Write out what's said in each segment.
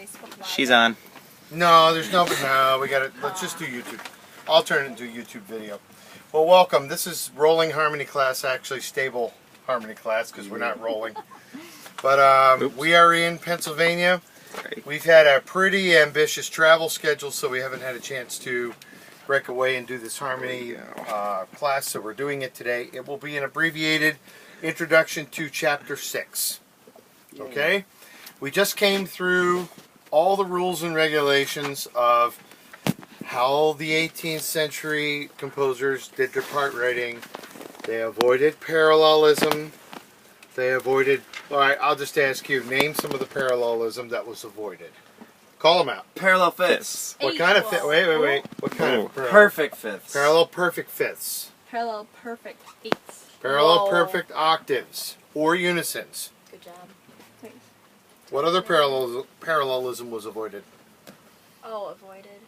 Facebook Live. She's on. No, there's no. No, we got it. Let's just do YouTube. I'll turn it into a YouTube video. Well, welcome. This is rolling harmony class, actually stable harmony class because we're not rolling. But we are in Pennsylvania. Right. We've had a pretty ambitious travel schedule, so we haven't had a chance to break away and do this harmony class. So we're doing it today. It will be an abbreviated introduction to Chapter 6. Okay? We just came through all the rules and regulations of how the 18th century composers did their part writing. They avoided parallelism. They avoided... Alright, I'll just ask you, name some of the parallelism that was avoided. Call them out. Parallel fifths. What kind of fifth? Wait. What kind of parallel? Perfect fifths. Parallel perfect fifths. Parallel perfect eighths. Parallel perfect octaves. Or unisons. Good job. Thanks. What other parallelism was avoided? Oh, avoided.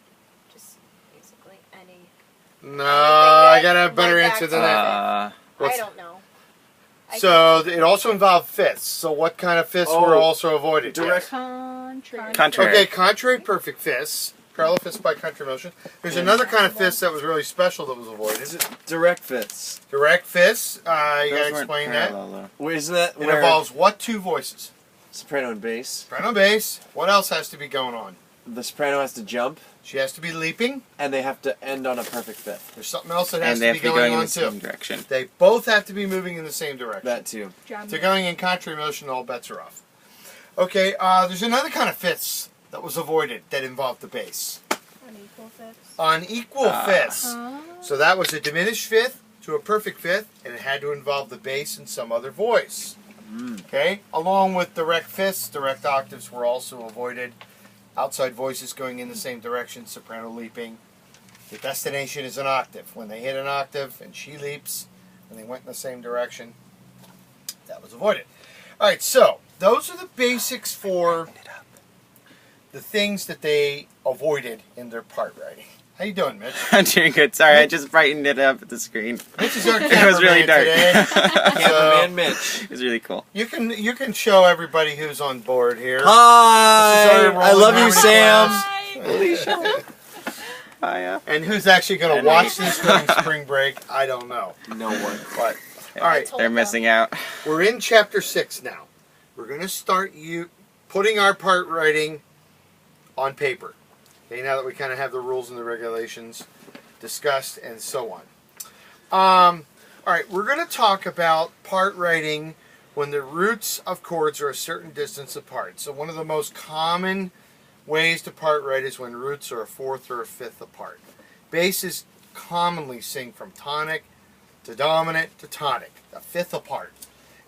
Just basically any. No, I got a better Went back answer to than that. I don't know. So it also involved fifths. So what kind of fifths were also avoided? Direct. Contrary. Okay, contrary perfect fifths. Parallel fifths by contrary motion. There's another kind of fifths that was really special that was avoided. Is it direct fifths? Direct fifths. You gotta Those weren't explain that. parallel, Wait, isn't that It where involves what two voices? soprano and bass? Soprano bass. What else has to be going on? The soprano has to jump, She has to be leaping. and they have to end on a perfect fifth. There's something else that though. has And they to have be to be going in on the same too. direction. They both have to be moving in the same direction. That too. Job. If they're going in contrary motion, all bets are off. Okay, there's another kind of fifths that was avoided that involved the bass. Unequal fifths. Unequal fifths. So that was a diminished fifth to a perfect fifth, and it had to involve the bass and some other voice. Okay, along with direct fifths, direct octaves were also avoided. Outside voices going in the same direction, soprano leaping. The destination is an octave. When they hit an octave and she leaps, and they went in the same direction, that was avoided. All right, so those are the basics for the things that they avoided in their part writing. How you doing, Mitch? I'm doing good. Sorry, I just brightened it up at the screen. Mitch is our It was really cameraman dark. today. Cameraman Mitch. It was really cool. You can show everybody who's on board here. Hi! This is our I love rolling you, Sam. harmony Bye. And who's actually going to watch this during spring break? I don't know. No one. But all right, They're missing out. we're in chapter 6 now. We're going to start putting our part writing on paper. Okay, now that we kind of have the rules and the regulations discussed and so on. All right, we're going to talk about part writing when the roots of chords are a certain distance apart. So one of the most common ways to part write is when roots are a fourth or a fifth apart. Basses commonly sing from tonic to dominant to tonic, a fifth apart.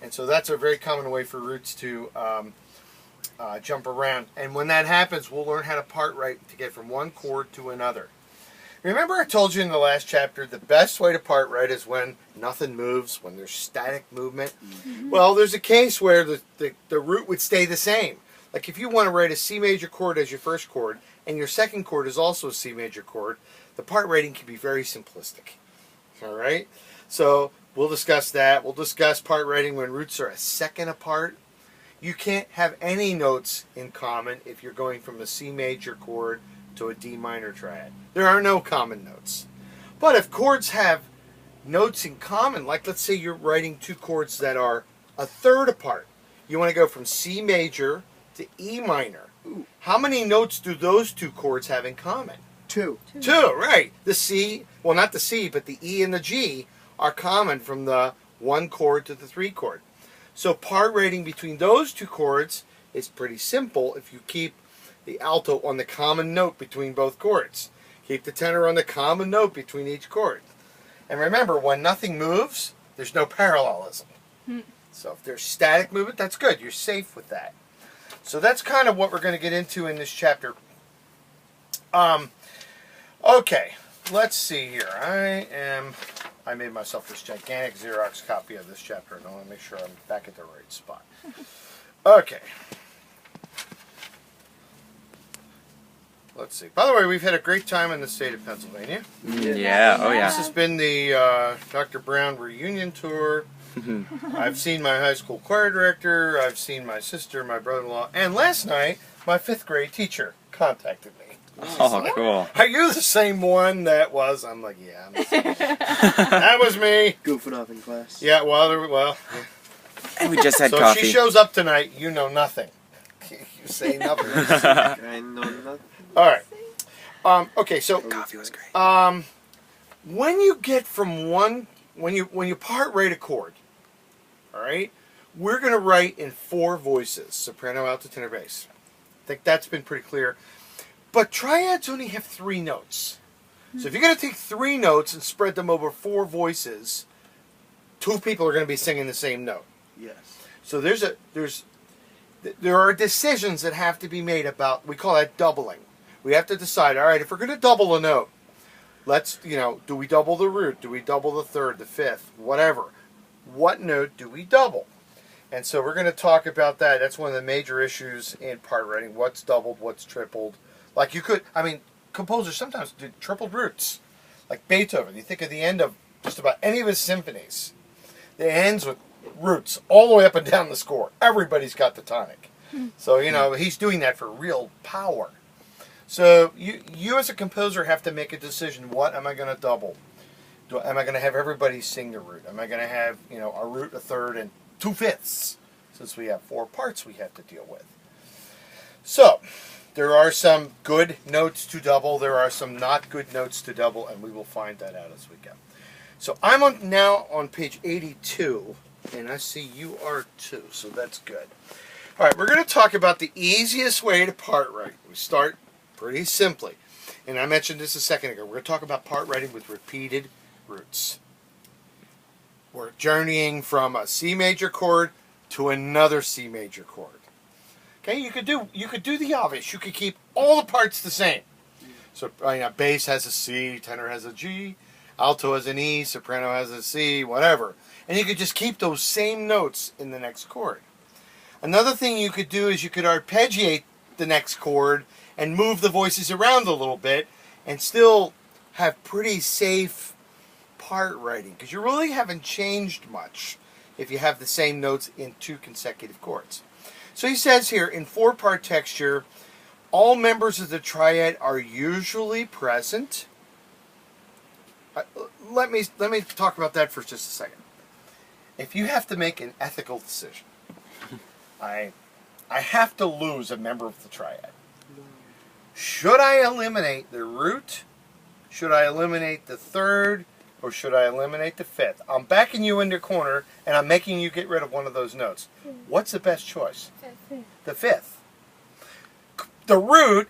And so that's a very common way for roots to jump around. And when that happens, we'll learn how to part write to get from one chord to another. Remember I told you in the last chapter the best way to part write is when nothing moves, when there's static movement. Well, there's a case where the root would stay the same. Like if you want to write a C major chord as your first chord, and your second chord is also a C major chord, the part writing can be very simplistic. All right? So we'll discuss that. We'll discuss part writing when roots are a second apart. You can't have any notes in common if you're going from a C major chord to a D minor triad. There are no common notes. But if chords have notes in common, like let's say you're writing two chords that are a third apart. You want to go from C major to E minor. How many notes do those two chords have in common? Two. Two, right. The C, well not the C, but the E and the G are common from the one chord to the three chord. So part writing between those two chords is pretty simple if you keep the alto on the common note between both chords. Keep the tenor on the common note between each chord. And remember, when nothing moves, there's no parallelism. So if there's static movement, that's good. You're safe with that. So that's kind of what we're going to get into in this chapter. Okay, let's see here. I made myself this gigantic Xerox copy of this chapter, and I want to make sure I'm back at the right spot. Okay. Let's see. By the way, we've had a great time in the state of Pennsylvania. Yeah, oh This yeah. has been the Dr. Brown reunion tour. I've seen my high school choir director. I've seen my sister, my brother-in-law, and last night, my 5th grade teacher contacted me. Oh, cool. Are you the same one that was? I'm like, yeah, I'm the same one. That was me. Goofing off in class. Yeah, well. And we just had So if coffee. she shows up tonight, you know nothing. You say nothing. I know nothing. All right. Okay, so Coffee was great. when you get from one, when you part rate a chord, all right, we're going to write in 4 voices: soprano, alto, tenor, bass. I think that's been pretty clear. But triads only have 3 notes. So if you're going to take 3 notes and spread them over 4 voices, 2 people are going to be singing the same note. Yes. So there are decisions that have to be made about, we call that doubling. We have to decide, all right, if we're going to double a note, let's, do we double the root? Do we double the 3rd, the 5th, whatever? What note do we double? And so we're going to talk about that. That's one of the major issues in part writing. What's doubled, what's tripled. Like composers sometimes do tripled roots. Like Beethoven, you think of the end of just about any of his symphonies. It ends with roots all the way up and down the score. Everybody's got the tonic. So, he's doing that for real power. So you as a composer have to make a decision. What am I going to double? Am I going to have everybody sing the root? Am I going to have, a root, a 3rd, and 2/5? Since we have 4 parts we have to deal with. So, there are some good notes to double. There are some not good notes to double, and we will find that out as we go. So I'm now on page 82, and I see you are too, so that's good. All right, we're going to talk about the easiest way to part write. We start pretty simply, and I mentioned this a second ago. We're going to talk about part writing with repeated roots. We're journeying from a C major chord to another C major chord. Okay, you could do the obvious. You could keep all the parts the same. So bass has a C, tenor has a G, alto has an E, soprano has a C, whatever. And you could just keep those same notes in the next chord. Another thing you could do is you could arpeggiate the next chord and move the voices around a little bit and still have pretty safe part writing, because you really haven't changed much if you have the same notes in 2 consecutive chords. So he says here, in 4-part texture, all members of the triad are usually present. Let me talk about that for just a second. If you have to make an ethical decision, I have to lose a member of the triad. Should I eliminate the root? Should I eliminate the 3rd? Or should I eliminate the 5th? I'm backing you into a corner, and I'm making you get rid of one of those notes. What's the best choice? The 5th. The root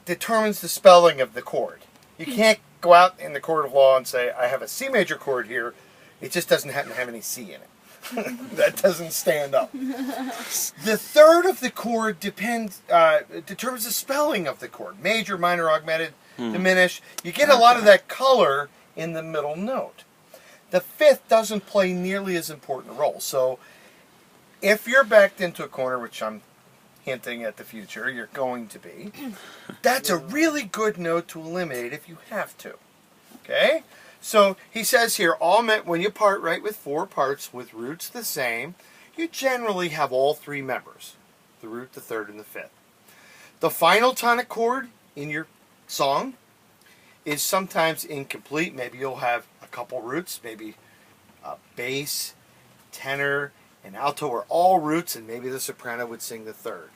determines the spelling of the chord. You can't go out in the court of law and say, I have a C major chord here. It just doesn't happen to have any C in it. That doesn't stand up. The 3rd of the chord determines the spelling of the chord. Major, minor, augmented, diminished. You get a lot of that color in the middle note. The 5th doesn't play nearly as important a role. So if you're backed into a corner, which I'm hinting at the future, you're going to be, that's a really good note to eliminate if you have to. Okay? So he says here, when you part write with 4 parts with roots the same, you generally have all 3 members, the root, the 3rd, and the 5th. The final tonic chord in your song is sometimes incomplete. Maybe you'll have a couple roots, maybe bass, tenor, and alto are all roots, and maybe the soprano would sing the 3rd.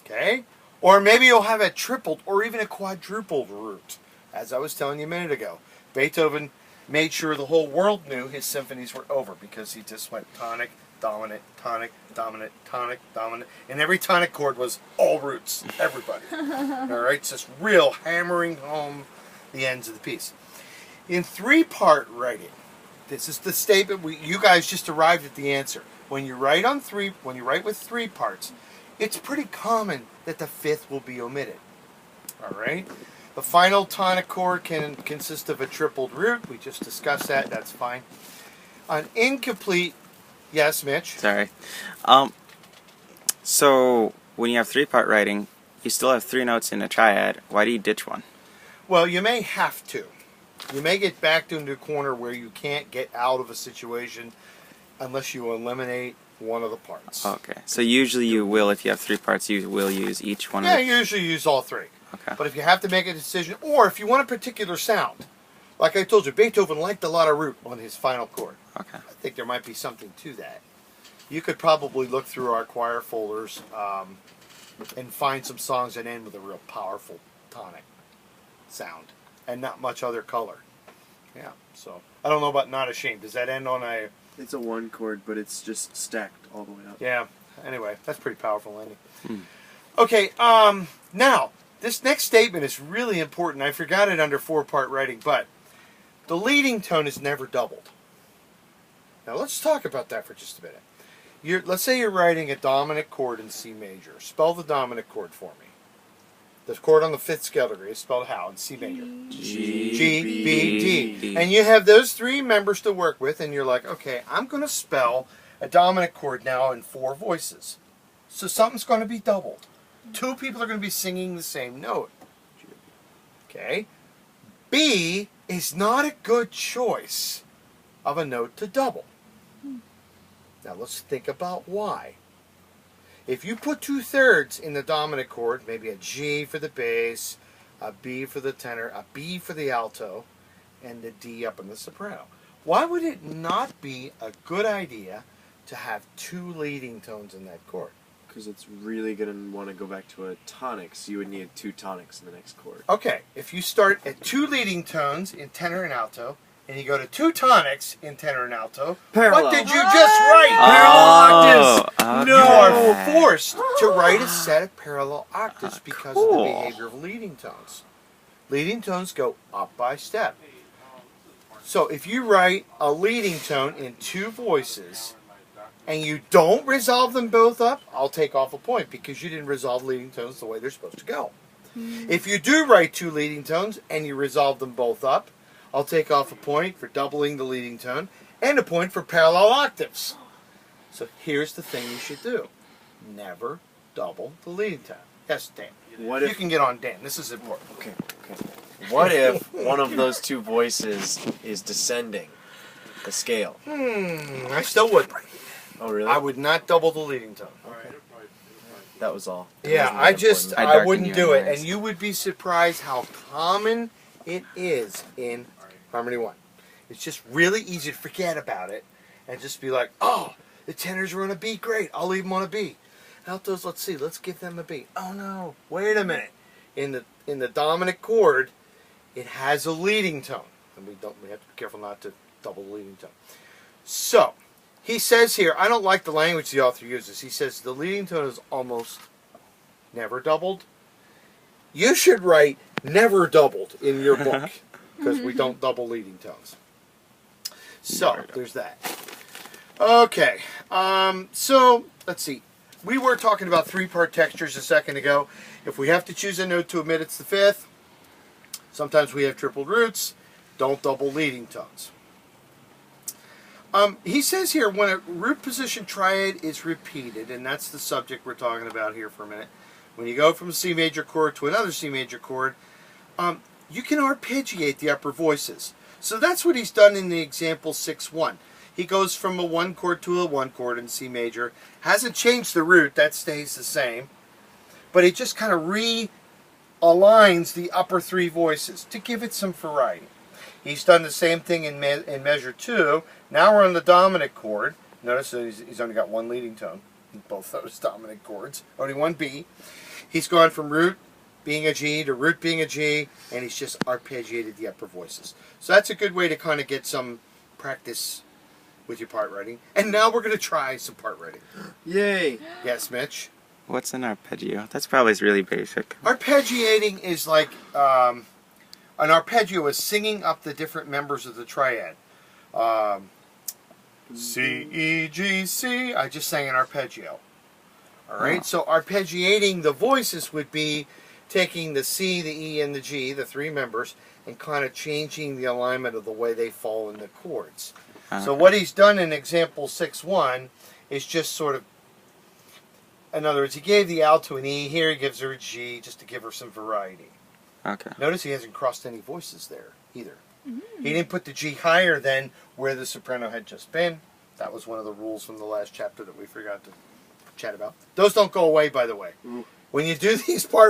Okay? Or maybe you'll have a tripled or even a quadrupled root, as I was telling you a minute ago. Beethoven made sure the whole world knew his symphonies were over because he just went tonic, dominant, tonic, dominant, tonic, dominant, and every tonic chord was all roots, everybody. All right? It's just real hammering home the ends of the piece. In 3-part writing, this is the statement you guys just arrived at the answer. When you write with 3 parts, it's pretty common that the 5th will be omitted. All right? The final tonic chord can consist of a tripled root. We just discussed that. That's fine. An incomplete, yes, Mitch? Sorry. So when you have 3-part writing, you still have 3 notes in a triad. Why do you ditch one? Well, you may have to. You may get backed into a corner where you can't get out of a situation unless you eliminate one of the parts. Okay. So usually you will, if you have 3 parts, you will use each one Yeah, of you usually use all 3. Okay. But if you have to make a decision, or if you want a particular sound, like I told you, Beethoven liked a lot of root on his final chord. Okay. I think there might be something to that. You could probably look through our choir folders and find some songs that end with a real powerful tonic sound and not much other color. Yeah, so I don't know about Not Ashamed. Does that end on a... It's a 1 chord, but it's just stacked all the way up. Yeah, anyway, that's pretty powerful ending. Hmm. Okay, now, this next statement is really important. I forgot it under 4-part writing, but the leading tone is never doubled. Now, let's talk about that for just a minute. Let's say you're writing a dominant chord in C major. Spell the dominant chord for me. The chord on the 5th scale degree is spelled how in C major? G, B, D. And you have those 3 members to work with, and you're like, okay, I'm going to spell a dominant chord now in 4 voices. So something's going to be doubled. 2 people are going to be singing the same note. Okay? B is not a good choice of a note to double. Now let's think about why. If you put 2/3 in the dominant chord, maybe a G for the bass, a B for the tenor, a B for the alto, and the D up in the soprano, why would it not be a good idea to have 2 leading tones in that chord? Because it's really going to want to go back to a tonic, so you would need 2 tonics in the next chord. Okay, if you start at 2 leading tones in tenor and alto, and you go to 2 tonics in tenor and alto, Parallel. what did you just write? Oh, okay. You are forced to write a set of parallel octaves because of the cool. behavior of leading tones. Leading tones go up by step. So if you write a leading tone in 2 voices and you don't resolve them both up, I'll take off a point because you didn't resolve leading tones the way they're supposed to go. If you do write 2 leading tones and you resolve them both up, I'll take off a point for doubling the leading tone and a point for parallel octaves. So here's the thing you should do. Never double the leading tone. Yes, Dan. What You if... can get on Dan. This is important. Okay. What if one of those 2 voices is descending the scale? I still wouldn't. Oh, really? I would not double the leading tone. That was all. It Yeah, wasn't I that just, important. I I darken wouldn't your do it. eyes. And you would be surprised how common it is in Harmony 1. It's just really easy to forget about it and just be like, oh, the tenors are on a B, great, I'll leave them on a B. Altos, let's see, let's give them a B. Oh no, wait a minute. In the dominant chord, it has a leading tone. And we have to be careful not to double the leading tone. So, he says here, I don't like the language the author uses. He says the leading tone is almost never doubled. You should write never doubled in your book because we don't double leading tones. So, there's that. Okay, so let's see. We were talking about 3-part textures a second ago. If we have to choose a note to omit, it's the 5th. Sometimes we have tripled roots. Don't double leading tones. He says here, when a root position triad is repeated, and that's the subject we're talking about here for a minute, when you go from a C major chord to another C major chord, you can arpeggiate the upper voices. So that's what he's done in the example 6-1. He goes from a 1 chord to a 1 chord in C major. Hasn't changed the root, that stays the same. But he just kind of realigns the upper 3 voices to give it some variety. He's done the same thing in measure 2. Now we're on the dominant chord. Notice that he's only got 1 leading tone in both those dominant chords. Only 1 B. He's gone from root being a G to root being a G, and he's just arpeggiated the upper voices. So that's a good way to kind of get some practice with your part writing. And now we're going to try some part writing. Yay! Yes, Mitch? What's an arpeggio? That's probably really basic. Arpeggiating is like, an arpeggio is singing up the different members of the triad. C, E, G, C. I just sang an arpeggio. Alright, so arpeggiating the voices would be taking the C, the E, and the G, the 3 members, and kind of changing the alignment of the way they fall in the chords. So what he's done in example 6-1 is just sort of, in other words, he gave the alto an E, here he gives her a G, just to give her some variety. Okay. Notice he hasn't crossed any voices there, either. He didn't put the G higher than where the soprano had just been. That was one of the rules from the last chapter that we forgot to chat about. Those don't go away, by the way. Ooh. When you do these part